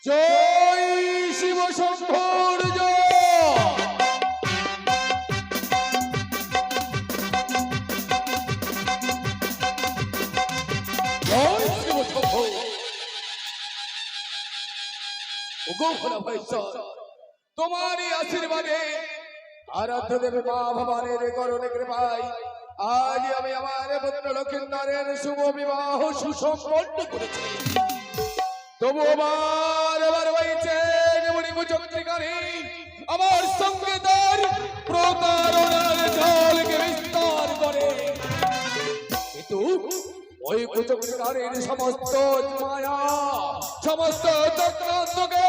জয় শিব শম্ভুর জয়। জয় শিব শম্ভু। ওগো ভোলামহেশ্বর, তোমারই আশীর্বাদে আরাধ্য দেবী মা ভবানীর করুণে কৃপায় আজ আমি আমার পুত্র লক্ষিন্দরের শুভ বিবাহ সুসম্পন্ন করেছি। তবু আবার হয়েছে চক্রিকারী আমার সঙ্গে তার প্রতারণার জালকে বিস্তার করে, কিন্তু ওই কুচক্রিকারীর সমস্ত মায়া সমস্ত চক্রান্তকে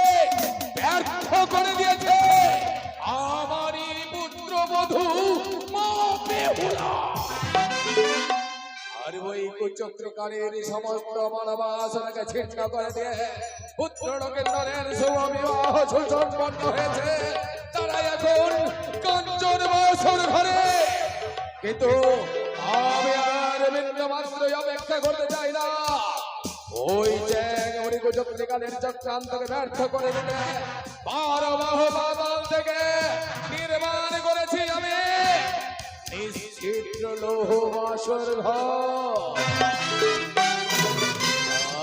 ব্যর্থ করে দিয়েছে আমারই পুত্র বধূ মা বেহুলা। আর ওই কুচক্রকারীর সমস্ত মানবাসনাকে ছিন্ন করে দিয়ে পুত্র লোকেন্দ্রের শুভ বিবাহ সুসম্পন্ন হয়েছে। তারা এখন কাঞ্চন বাসর ঘরে, কিন্তু আমি আর বিন্দু মাত্র অপেক্ষা করতে চাই না। ওই যে কুচক্রকারীর চক্রান্তকে ব্যর্থ করে দিতে বারবাহ বাদল থেকে নির্মাণ করেছি আমি নিশ্চিত্র লৌহ বাসর ঘর।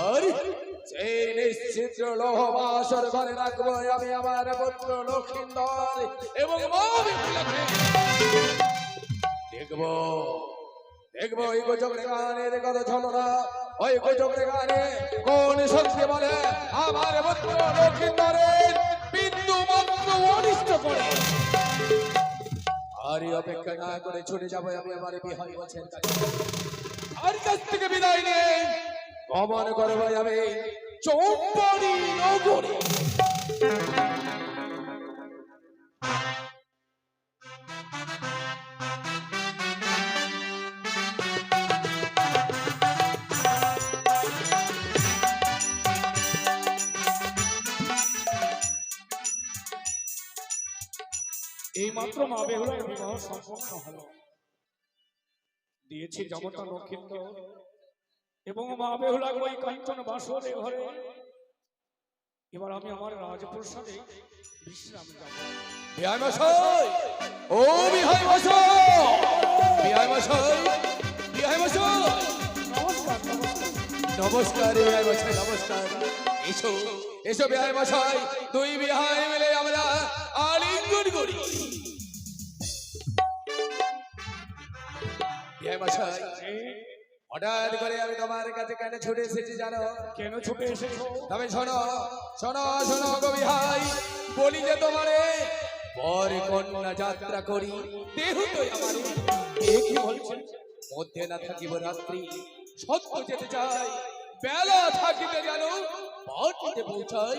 আর সেই নিশ্চিত্র লৌহ বাসর ঘরে রাখবো আমি আমার পুত্র লক্ষিন্দর এবং মা বিপুলাকে। দেখবো ওই কুচক্রীকারীর কথা ছলনা, ওই কুচক্রীকারী কোন শক্তি বলে আমার পুত্র লক্ষিন্দরের বিন্দু মাত্র অনিষ্ট করে। আর অপেক্ষা না করে ছুটে যাবো আমি আমার বিহারী বলছেন আর কাছ থেকে বিদায় নেই গমন করবো আমি চৌম্বনী নগরে। এই মাত্র মা বেহুলার বিবাহ সম্পন্ন হলো, দিয়েছি জমতা লক্ষিন্দর এবং মা বেহুলা ওই কাঞ্চন বাসরে ঘরে। এবার আমি আমার রাজপ্রসাদে বিশ্রাম যাব। বিহাই মশাই, ও বিহাই মশাই, বিহাই মশাই, বিহাই মশাই, নমস্কার। নমস্কার বিহাই মশাই, নমস্কার। এসো এসো বিহাই মশাই, দুই বিহাই মিলে আমরা আলিঙ্গন করি। বিহাই মশাই, হঠাৎ করে আমি তোমার কাছে কেন ছুটে এসেছি জানো? কেন ছুটে এসেছো? তবে শোনো শোনো শোনো গো বিহাই, বলি যে তোমারে পর কন্যা যাত্রা করি দেহ তো আমার কি বলছেন? মধ্যে না থাকিব রাত্রি, সত্য যেতে চাই বেলা থাকিতে জানো পথে পৌঁছাই।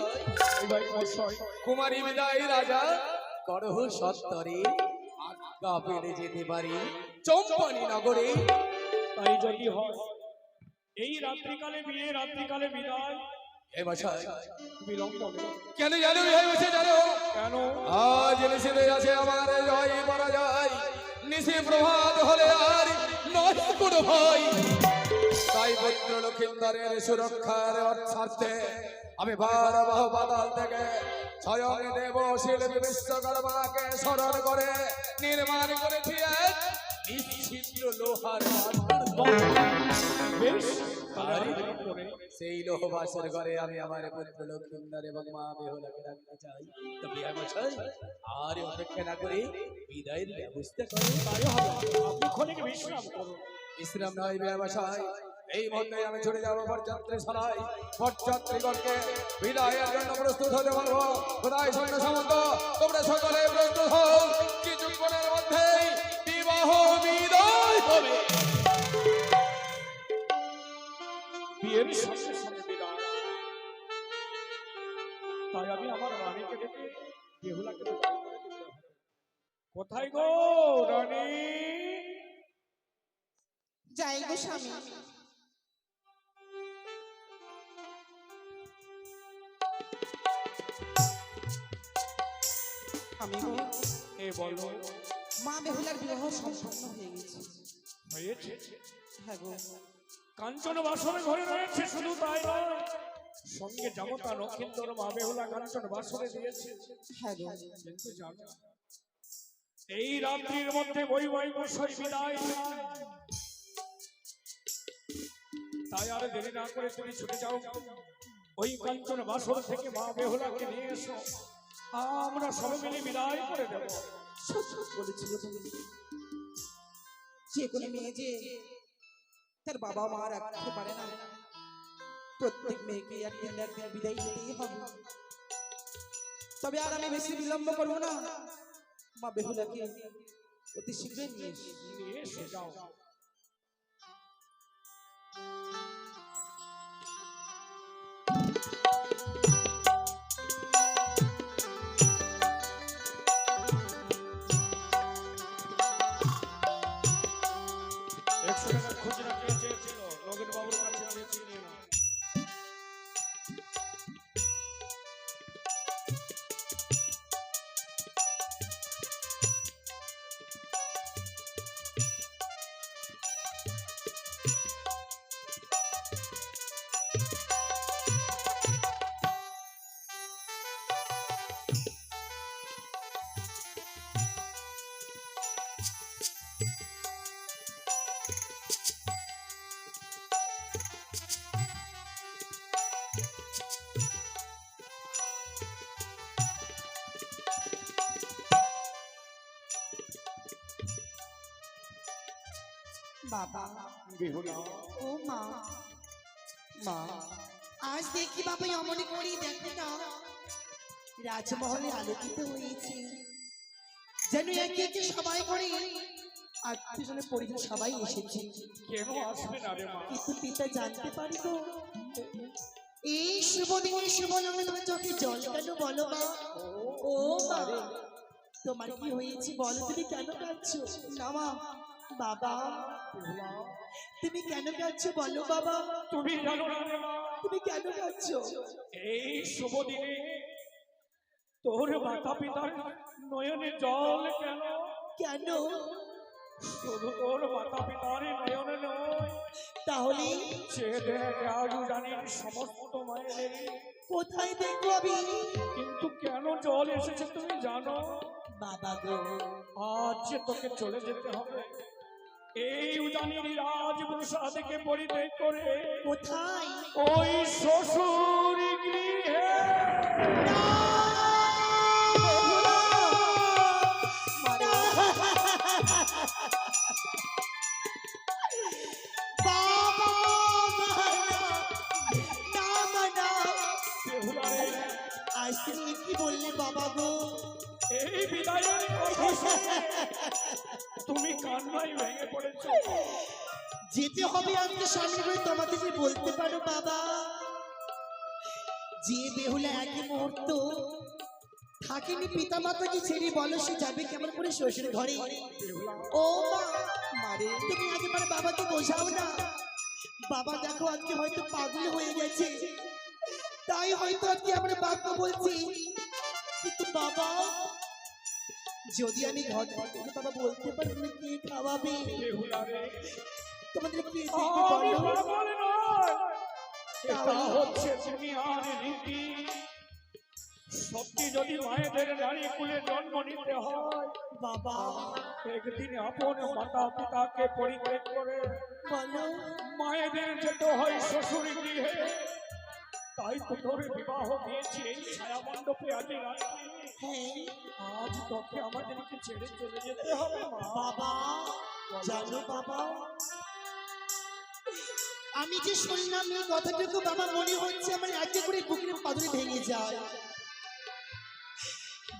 কুমারী বিদায় রাজা করহ সত্তরে আজ্ঞা পেলে যেতে পারি চম্পানি নগরে। তাই যদি হয় এই রাত্রিকালে বিয়ে, রাত্রিকালে বিদায়, এ মশাই বিলম্ব কেন জানো? এই বসে জানো কেন? আজ নিশিতে আছে আমার জয় পরাজয়, নিশি প্রভাত হলে আর নয় কোনো ভয়। তাই পুত্র লক্ষিন্দরের সুরক্ষার স্বার্থে আমি বারবাহ পাতাল থেকে স্বয়ং দেব শিল্পী বিশ্বকর্মাকে স্মরণ করে নির্মাণ করেছি এক নিশ্চিত্র লোহার বেশ, তাহলে সেই লোহবাসের ঘরে আমি আমার পুত্র লক্ষিন্দর এবং মা বেহুলাকে রাখতে চাই। তবে আর অপেক্ষা না করে বিদায়ের ব্যবস্থা করুন। তাই হবে, আপনি ক্ষণিক বিশ্রাম করুন। বিশ্রাম নয় ব্যবসায়, এই মুহূর্তে আমি ছুটে যাবো বরযাত্রী সরাই। বরযাত্রীগণকে বিদায়ের জন্য প্রস্তুত হতে বলবো। খোদাই সৈন্য সামন্ত তোমরা সকলে প্রস্তুত হও, কিছুক্ষণের মধ্যেই বিবাহ বিদায় হবে। বিয়ের সঙ্গে সঙ্গে বিদায়, তাই আমি আমার রানীকে ডেকে বেহুলাকে বিদায় করে দিতে হবে। কোথায় গো রানী? যাই গো স্বামী। আমি গো বলো। মা বেহুলার বিবাহ সম্পন্ন হয়ে গেছে। হয়েছে? হ্যাঁ গো। কাঞ্চন বাসর ঘরে রয়েছে, শুধু তাই নয় সঙ্গে জামতা নক্ষত্র মা বেহুলা কাঞ্চন বাসরে দিয়েছে। হ্যাঁ গো, কিন্তু জানো এই রাত্রির মধ্যে বই বসই বিদায়, তাই আর দেরি না করে তুমি ছুটে যাও ওই কাঞ্চন বাসর থেকে মা বেহুলাকে নিয়ে এসো, আমরা সব মিলে বিদায় করে দেব। সত্যি বলেছিল তুমি, যে কোনো মেয়ে যে তার বাবা মা রাখতে পারে না, প্রত্যেক মেয়েকে একদিন না একদিন বিদায় দিতেই হবে। তবে আর আমি বেশি বিলম্ব করবো না, মা বেহুলাকে অতি শীঘ্রই নিয়ে এসে যাও। খুচরা কে চেয়েছিল নগেন বাবুর কাছে চেয়েছি নিয়ে নাও। বাবা। বেহুলা ও মা, মা আজ দেখি বাবা অমনে করি দেখো না, রাজমহলে আলোকিত হয়েছে, যেন একে একে সবাই করে আত্মীয়জনের পরিবার সবাই এসেছে। কেন আসবে না রে মা? কিন্তু পিতা জানতে পারি তো এই শুভ দিনে শুভ নামে তোমার চোখে জল কেন বলো মা? ও মা, তোমার কি হয়েছে বলো, তুমি কেন কাঁদছো? না মা, বাবা তুমি কেন কাঁদছো বলো বাবা? তুমি জানো না রে মা, তুমি কেন কাঁদছো? এই শুভ দিনে তোর মাতা পিতার নয়নে জল কেন? কেন? শুধু তোর মাতা পিতার নয়নে নয়, তাহলে সে দেখ আজ জানির সমস্ত মায়ের। কোথায় দেখবো আমি? কিন্তু কেন জল এসেছে তুমি জানো? বাবা গো, আজ যে তোকে চলে যেতে হবে এই উজানির রাজপ্রাসাদকে পরিত্যাগ করে কোথায়? ওই শ্বশুর গৃহে। আজ তুমি কি বললে বাবা গো? এই বিদায়ের কথা শুনে তুমি কান্নায় ভেঙে পড়েছো। যেতে হবে আজকে সামনে করে তোমাদের যে বলতে পারো বাবা, যে বেহুলা এক মুহূর্ত থাকেনি পিতা মাতাকে ছেড়ে, বলো সে যাবে কেমন করে শ্বশুর ঘরে? ও মা, মারে তুমি একেবারে বাবাকে বোঝাও না। বাবা দেখো আজকে হয়তো পাগল হয়ে গেছে, তাই হয়তো আজকে আমরা বাক্য বলছি, কিন্তু বাবা যদি আমি ঘর থেকে বাবা বলতে পারি তুমি কি খাওয়াবে? তোমাদের কি দেখবে আমি বলো? পাগল নয়, এটা হচ্ছে দুনিয়ার রীতি। সত্যি যদি মায়েদের নারী কুলে জন্ম নিতে হয় বাবা একদিন আপন মাতা পিতাকে পরিত্যাগ করে বলো, মায়েদের যেতে হয় শ্বশুর গৃহে। তাই তো তোর বিবাহ দিয়েছি এই ছায়া মণ্ডপে আজ রাত্রি। হ্যাঁ আজ তোকে আমাদেরকে ছেড়ে চলে যেতে হবে মা। বাবা, জানো বাবা আমি যে শুনলাম এই কথাটুকু বাবা মনে হচ্ছে আমার একে করে বুকের পাদরে ভেঙে যায়।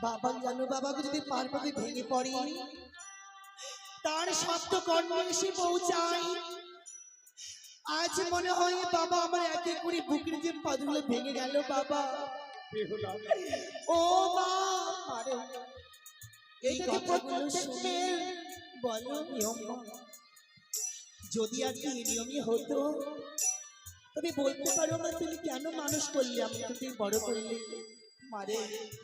বাবা জানো বাবা যদি পার পাতে ভেঙে পড়ে, তার শব্দ কর্ণ এসে পৌঁছায়, আজ মনে হয় বাবা আমার একে করে বুকের যে পাদরগুলো ভেঙে গেল বাবা। ও মা, এই কথাগুলো শুনে বলো নিয়ম, যদি আজকে এই নিয়মই হতো তবে বলতে পারো মা তুমি কেন মানুষ করলে আমাকে, তুমি বড় করলে মারে।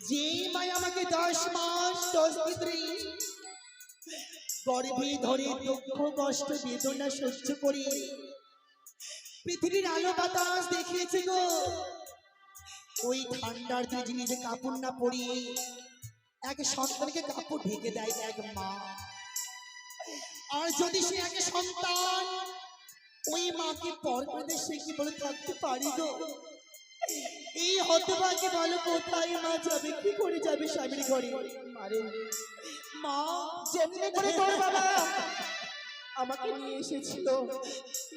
যে মায় আমাকে 10 মাস 10 দিন গর্ভে ধরে দুঃখ কষ্ট বেদনা সহ্য করে পৃথিবীর আলো বাতাস দেখিয়েছে গো, ওই ঠান্ডার দিনে যিনি যে কাপড় না পরিয়ে এক সন্তানকে কাপড় ঢেকে দেয় এক মা, আর যদি সে এক সন্তান ওই মাকে পর করে দেয়, সে কি বলে থাকতে পারি গো? এই হতভাগী বলো কোথায় মা যাবে, কি করে যাবে স্বামীর ঘরে? মারে মা, যেমনি করে তোর বাবা আমাকে নিয়ে এসেছিল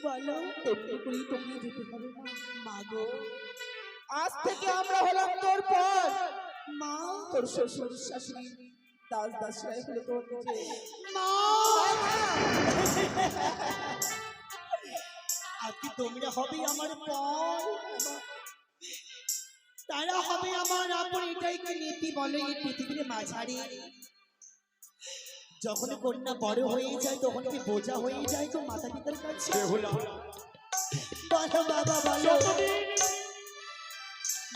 বলো তেমনি করেই তোকে যেতে হবে মা। মা গো, আজ থেকে আমরা হলাম তোর পর, মা, তোর শ্বশুর শাশুড়ি দাস দাসরাই হলো তোর নিজে। মা, আজকে তোমরা হবে আমার পর, তারা হবে আমার আপন। এটাই কি নীতি বলো এই পৃথিবীর মাঝারি? যখন কন্যা বড় হয়ে যায় তখন কি বোঝা হয়ে যায় তো মাতা পিতার কাছে? বেহুলা, বলো বাবা বলো। যতদিন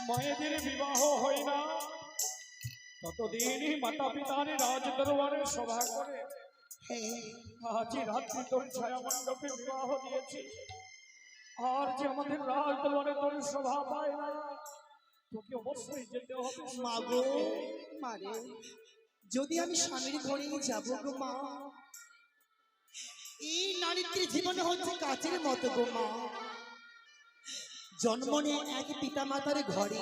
মায়েদের বিবাহ হয় না ততদিনই মাতা পিতার রাজ দরবারে সভা করে। হ্যাঁ, আজ রাত্রি তোর ছায়া মণ্ডপে বিবাহ দিয়েছি, আর যে আমাদের রাজ দরবারে তোর সভা পায় না, তোকে অবশ্যই যেতে হবে। মা গো, মারে যদি আমি স্বামীর ঘরে যাব গো মা, এই নারীদের জীবন হচ্ছে কাচের মতো গো মা। জন্ম নেয় এক পিতা মাতার ঘরে,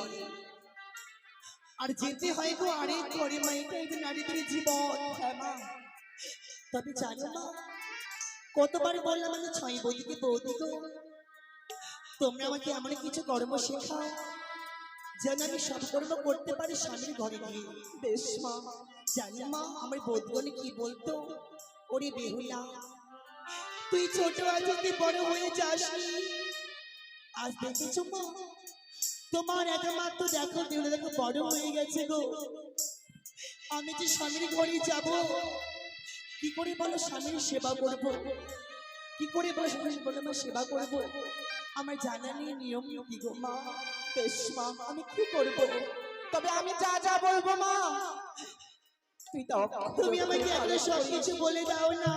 আর যেতে হয় গো আরেক ঘরে। মা, এটাই যে নারীদের জীবন। হ্যাঁ মা, তবে জানো মা, কতবার বললাম আমি ছয় বৌদিকে, বৌদি গো তোমরা আমাকে এমন কিছু কর্ম শেখাও যেন আমি সব কর্ম করতে পারি স্বামীর ঘরে গিয়ে। বেশ মা। জানি মা, আমার বৌদিগণে কি বলতো, ওরে বেহুলা তুই ছোট আছিস, তুই বড় হয়ে যাস। আজ দেখেছো মা, তোমার একমাত্র দেখো দেউলে দেখো বড় হয়ে গেছে গো। আমি যে স্বামীর ঘরে যাব, কি করে বলো স্বামীর সেবা করব, কি করে বলো স্বামীর বলে আমার সেবা করব? আমার জানা নেই নিয়ম নীতি গো মা। বেশ মা, আমি কি করব? তবে আমি যা যা বলবো মা তুই তো তুমি আমাকে একটা সব কিছু বলে দাও না,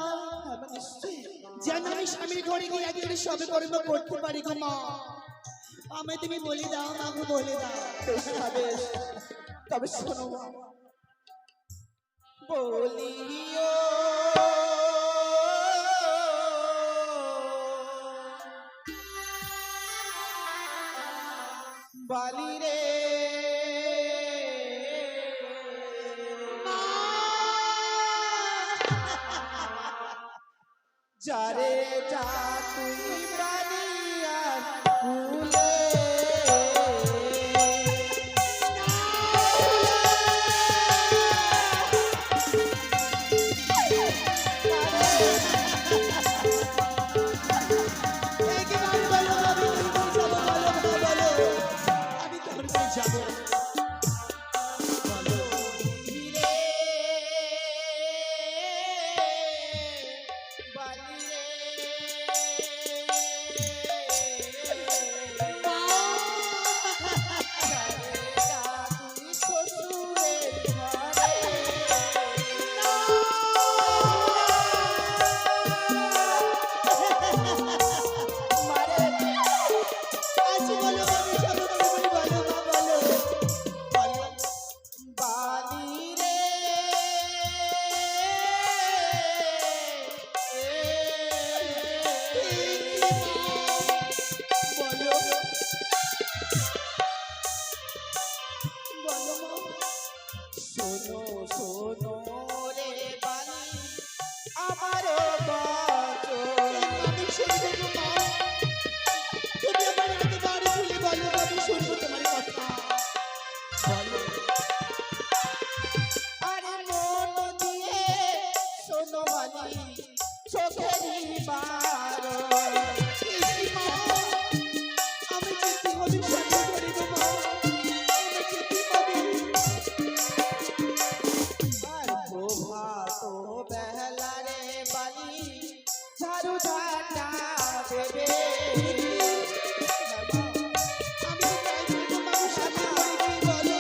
যেন আমি স্বামীর ঘরে গিয়ে একেবারে সবে কর্ম করতে পারি গো মা। আমায় তুমি বলে দাও মা গো, বলে দাও। বেশ হবে। তবে শোনো মা, বলিও বালি রে যারে যা তুই বানিয়ার ফুলে একেবারে বলো, আমি কেমন যাবো বলো মা, বলো আমি কেমন করে যাবো? আচ্ছা বলো মা, আমি যাবো কি করে? বলো মা, বলো বলো। বলো বলো মা। শোনো শোনো রে বালি আমার বচন আমি শুনবো গো মা, তুমি আমার একবার খুলে বলো, আমি শুনবো তোমার কথা। বলো আরে মন দিয়ে শোনো বালি চোখেরই বারণ এই মা, আমি যেতে হবে স্বামীর ঘরে গো মা, আমি যেতে হবে। আর প্রভাত বেলা রে বালি ঝাড়ু ঝাঁটা দেবে আমি তো তাই করবো মা, স্বামীর ঘরে গিয়ে বলো,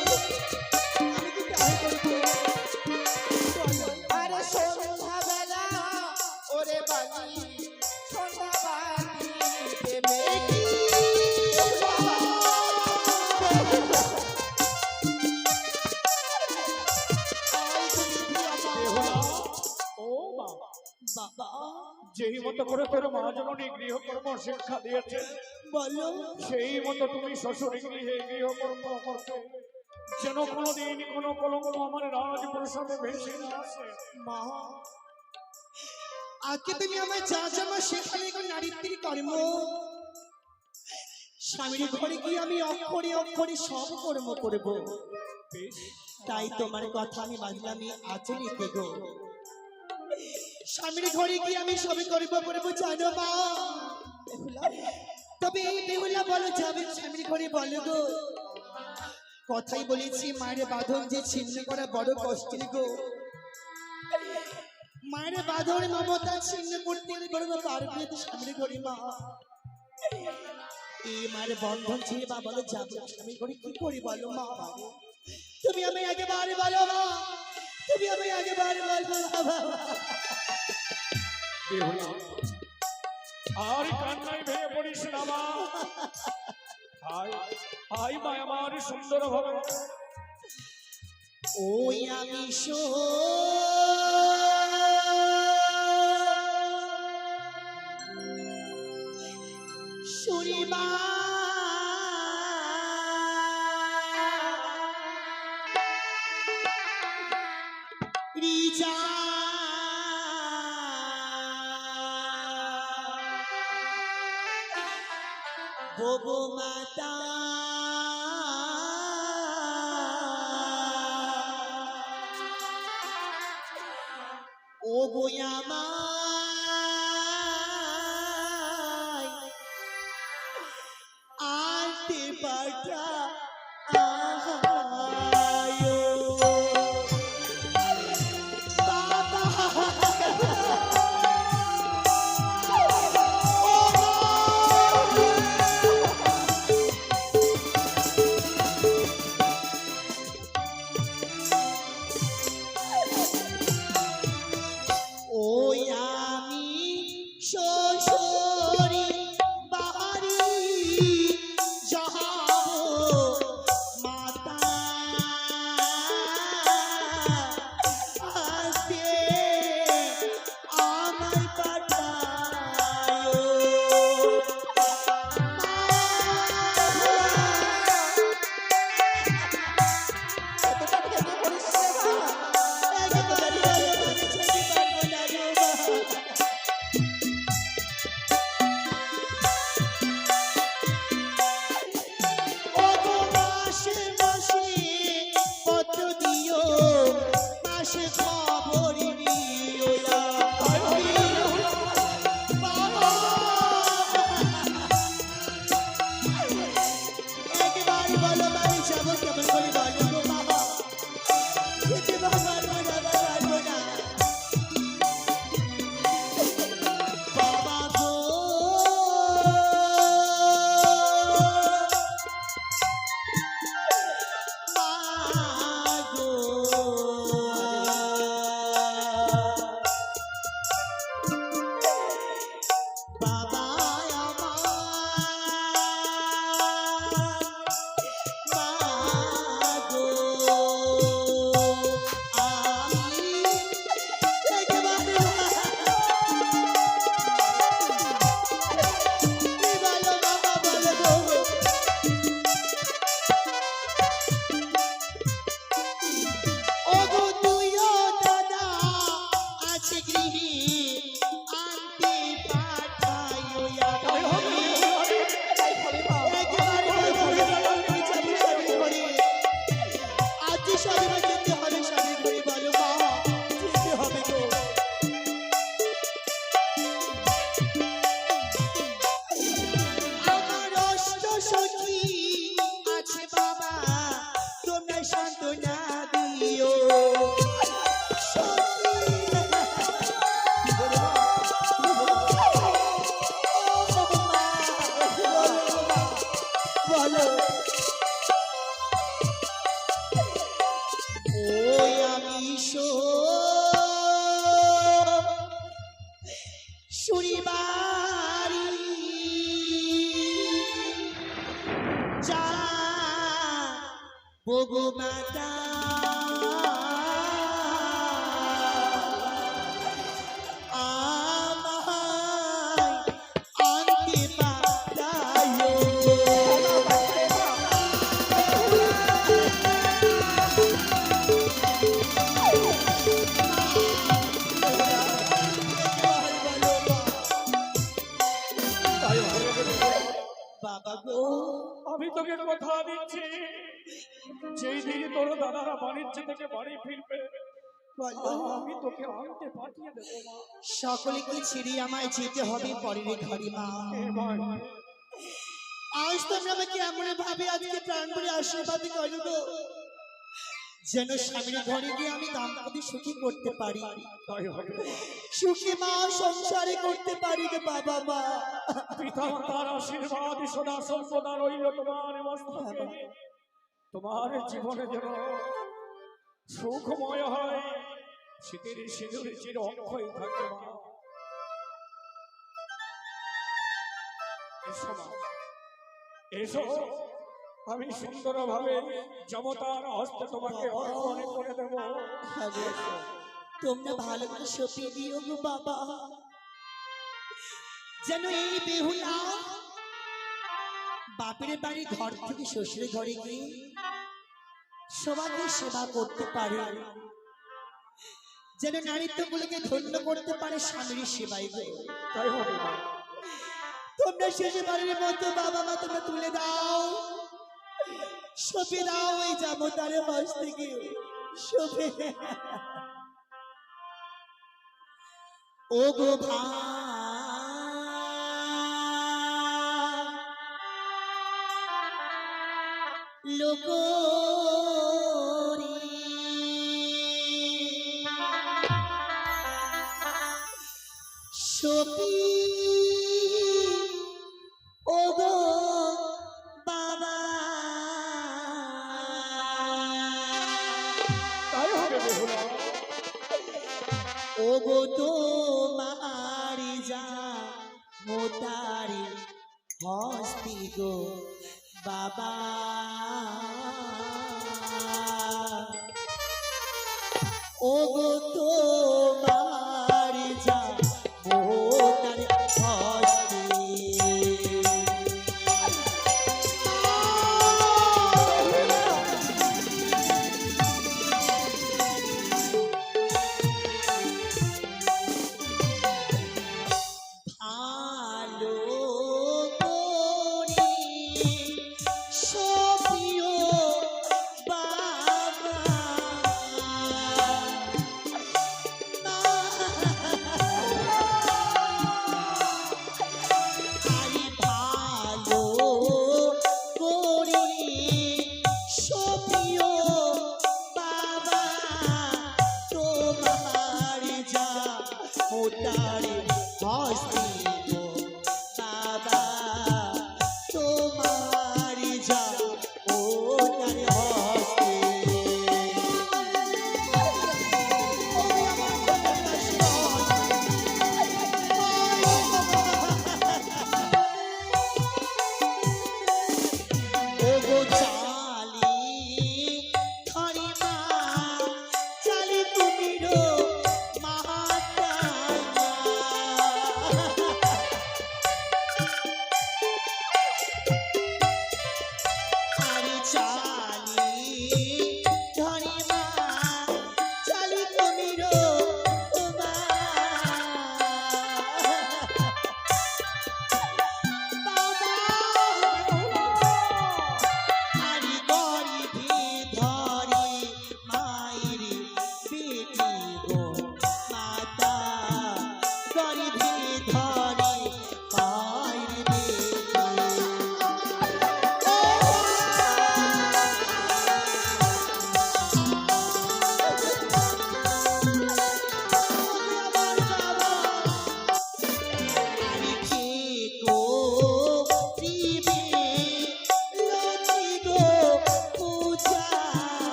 আমি তো তাই করবো। বলো আরে সন্ধ্যা বেলা ওরে বালি সন্ধ্যা বালি দেবে বাবা, যেই মতো করে তোর মা জননী গৃহকর্ম শিক্ষা দিয়েছে, বলো সেই মতো তুমি শ্বশুর গৃহে গৃহকর্ম করতে, যেন কোনোদিন কোনো কলঙ্ক আমার রাজপ্রসাদে ভেসে না আসে। মা, আজকে তুমি আমার যা যা মা শেখালে গো নারীত্বের কর্ম, স্বামীর ঘরে গিয়ে আমি অক্ষরে অক্ষরে সব কর্ম করব। বেশ, তাই তোমার কথা আমি বাঁধলামই আচরিতে গো। স্বামীর ঘরে গিয়ে আমি সবে করবো জানো মা। তবে এই বেহুলা বলো যাবে স্বামীর ঘরে বলো গো। কথাই বলেছি মায়ের বাঁধন যে ছিন্ন করা বড় কষ্টের গো। মায়ের বাঁধন মমতা ছিন্ন করতে বড় পারবে তো স্বামীর ঘরে মা। এই মায়ের বন্ধন ছেড়ে বা বলো যাবে স্বামীর ঘরে কি করি বলো মা। তুমি আমি একেবারে বলো মা, তুমি আমি একেবারে বলবো বাবা। বেহুলা, আর কান্নায় ভেঙে পড়িস না মা। আয় আয় মা আমার সুন্দর ভাবে। ওই আমি শুনিবা রিজা বগো মাতা ও গোয়ামাই আনতে পাঠা আহায়ো বাবা ওই আমি শ্বশুরি বাড়ি যাবো মাতা আসতে আমায় পাঠায়ো এতটা ভেঙে পড়িস না মা। একেবারে আমি যেতে পারবো না গো মা। ওগো মাসে মাসে পত্র দিও, মাসে খবর নিও বাবা। একবার বলো আমি যাবো কেমন করে বলো গো বাবা। যেতে পারবো না পারবো না বাবা গো। বাবা মাগো আমি একেবারে বলো বাবা বলো গো। ওগো তুইও দাদা আছে গৃহে আনতে পাঠাইও আমি। তাই হবে মা। একেবারে বলবো আমি যাবো স্বামীর ঘরে। আজ স্বামীর যেতে হবে স্বামীর ঘরে বলো মা। যেতে হবে গো। আমার অষ্ট সখী আছে বাবা, তোমরা সান্ত্বনা দিও। বলো ওই আমি শুনিবারি যা বগো মাতা আমার বাবা গো, আমি তোকে কথা দিচ্ছি, যেই দিন তোর দাদারা বাণিজ্য থেকে বাড়ি ফিরবে বলো। আমি তোকে আনতে পাঠিয়ে দেবো মা। সকলকে ছেড়ে আমায় যেতে হবে পরের ঘরে মা। এ ভাই, আজ তোমরা আমাকে এমন ভাবে আজকে প্রাণ করে আশীর্বাদ করো গো, যেন স্বামীর ঘরে গিয়ে আমি দাম্পত্য সুখী করতে পারি, তাই হবে মা। সুখী মা সংসারে করতে পারি রে বাবা মা। পিতা মাতার আশীর্বাদ সদা সর্বদা রইল তোমার মস্তকে। তোমার জীবনে যেন সুখময় হয়, শীতের সিঁদুর চির অক্ষয় থাকে মা। এসো মা, এসো, আমি সুন্দরভাবে জমতার হস্তে তোমাকে অর্পণ করে দেব। হ্যাঁ গো, তোমরা ভালো করে সপিয়ে দিও গো বাবা, যেন এই বেহুলা বাপের বাড়ি ঘর থেকে শ্বশুরের ঘরে গিয়ে সবাইকে সেবা করতে পারে, যেন নারীত্বগুলোকে ধন্য করতে পারে স্বামীর সেবায় গো। তাই হবে মা। তোমরা শেষবারের মতো বাবা মা তোমরা তুলে দাও, সপে দাও এই জামতার মাস থেকে সপে। ও গো লোক সপি, ও গো বাবা, তাই হবে বেহুলা। ও গো তোমার যা মোতারি হস্তি গো বাবা, ও গো তোমার যা মোতারি হস্তি। ভালো করে সপিও বাবা,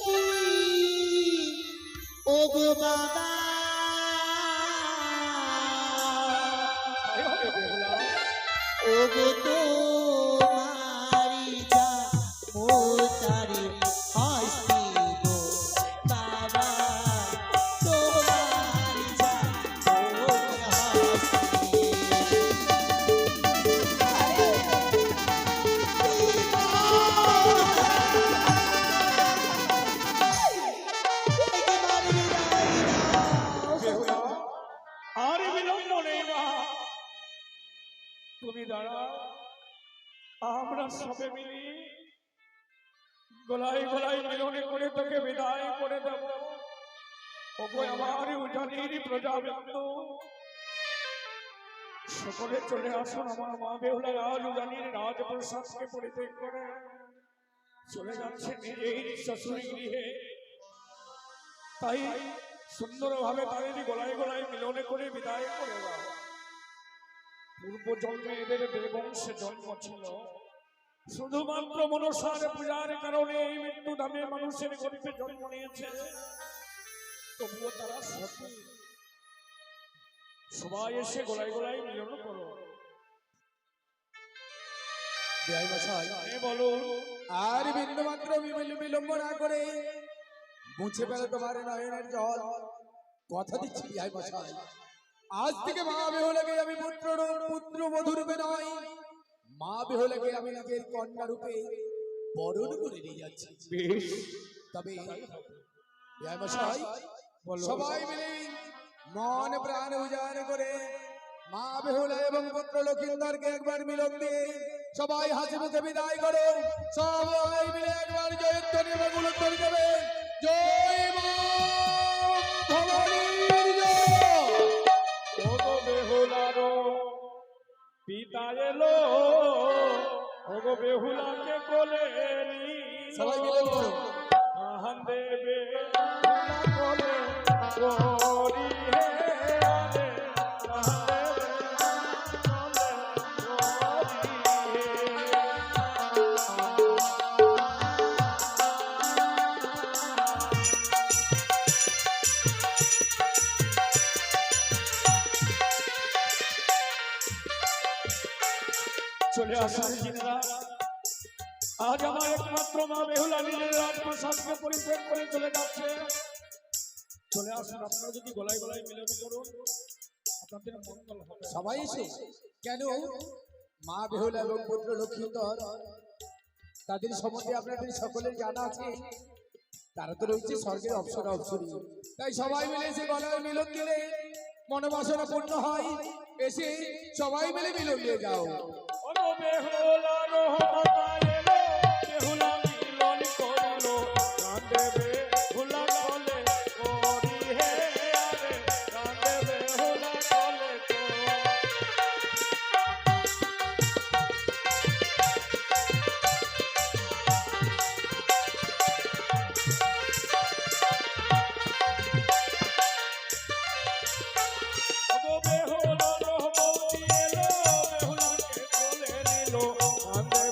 কি ও গো বাবা তাই হবে বেহুলা। ও গো তোমারি যা মোতারি হস্তি গো বাবা তোমারি যা মোর হস্তি বেহুলা, আর বিলম্ব নেই মা, তুমি দাঁড়াও, আমরা সবে মিলি গলায় গলায় মিলনে করে তোকে বিদায় করে দেব। ওগো আমার উজানির প্রজাবৃন্দ, সকলে চলে আসুন। আমার মা বেহুলা আজ উজানির রাজপ্রসাদকে পরিত্যাগ করে চলে যাচ্ছে নিজের শ্বশুরি গৃহে। তাই সুন্দরভাবে তাদের গলায় গলায় মিলনে করে বিদায় করে দাও। পূর্ব জন্মে এদের দেববংশে জন্ম ছিল, শুধুমাত্র মনসার পূজার কারণে এই মৃত্যু নামে মানুষের গর্ভে জন্ম নিয়েছে। তবুও তারা সত্যি সবাই এসে গলায় গলায় মিলন করো। বিহাই মশাই, বলো আর বিন্দুমাত্র বিলম্ব না করে মুছে ফেলো তোমার নয়নের জল। কথা দিচ্ছি বিহাই মশাই, আজ থেকে মা বেহুলাকে আমি পুত্র বধূ রূপে নয়, মা বেহুলাকে আমি নিজের কন্যা রূপে বরণ করে নিয়ে যাচ্ছি। তবে বিহাই মশাই, সবাই মিলে মন প্রাণ উজাড় করে মা বেহুলা এবং পুত্র লক্ষিন্দরকে একবার মিলন দিয়ে সবাই হাসি মুখে বিদায় করো। সবাই মিলে একবার জয়ধ্বনি এবং উলধ্বনি দেবে, জয় মা ভবানীর জয়। ওগো বেহুলারো পিতা এলো, ওগো বেহুলাকে কোলে সবাই মিলন করো। আহান দেবে কোলে গরি হে আরে, আহান দেবে কোলে গরি চলে আসুন জিনেরা। আজ আমার একমাত্র মা বেহুলা নিজের রাজপ্রসাদকে পরিত্যাগ করে চলে যাচ্ছে। চলে আসুন, আপনারা যদি গলায় গলায় মিলন করুন, আপনাদের মঙ্গল হবে। সবাই এসে কেন মা বেহুলা এবং পুত্র লক্ষিন্দর তাদের সম্বন্ধে আপনাদের সকলের জানা আছে। তারা তো রয়েছে স্বর্গের অপ্সরা অপ্সরী, তাই সবাই মিলে এসে গলায় মিলন দিলে মনোবাসনা পূর্ণ হয়। এসে সবাই মিলে মিলন দিয়ে যাও। ওগো বেহুলারো মাতা এলো, বেহুলা মিলন করলো, কাঁদে বেহুলা কোলে গরি হে আরে, কাঁদে বেহুলা কোলে গরি। ওগো বেহুলারো বৌদি এলো, বেহুলাকে কোলে নিলো, কাঁদে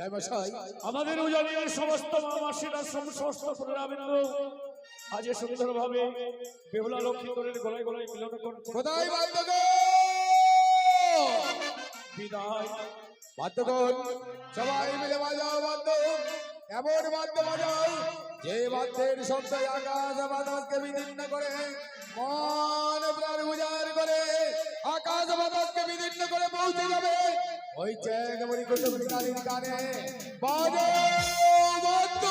জয় মশাই আমাদের উজানির সমস্ত মা মাসিরা সমস্ত প্রজাবৃন্দ আজ সুন্দর ভাবে বেহুলা লক্ষ্মীধরের গলায় গলায় মিলন করছে। কোথায় বাদ্যগণ বিদায় বাদ্যগণ সবাই মিলে বাজাও বাদ্য এমন বাদ্য বাজাও যে বাদ্যের শব্দ আকাশ বাতাসকে বিদীর্ণ করে মন প্রাণ উজাড় করে আকাশ বাতাসকে বিদীর্ণ করে পৌঁছে যাবে ওই চেক মরি কুটুমরি কালীর গানে বাজাও বাদ্য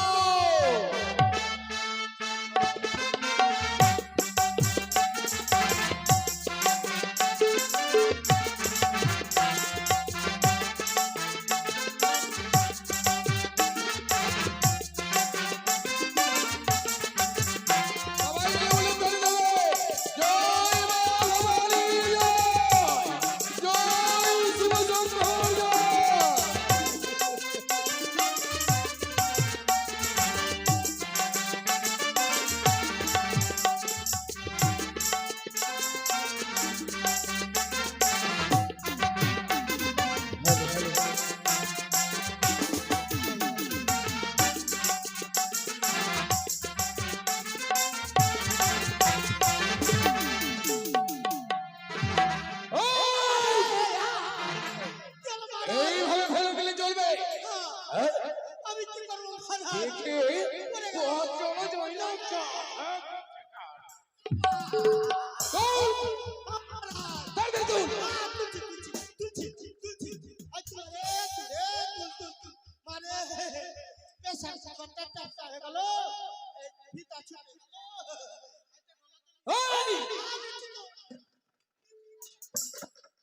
সবাই মিলে বলুন ধরে নেবে জয় মা ভবানী জয় জয় শিবশঙ্কর জয় এইভাবে ফেলে দিলে চলবে আমি কি করবো মহারাজ? দেখে চলো জয় না তাড়াতাড়ি তুল এই!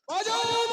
বাজাও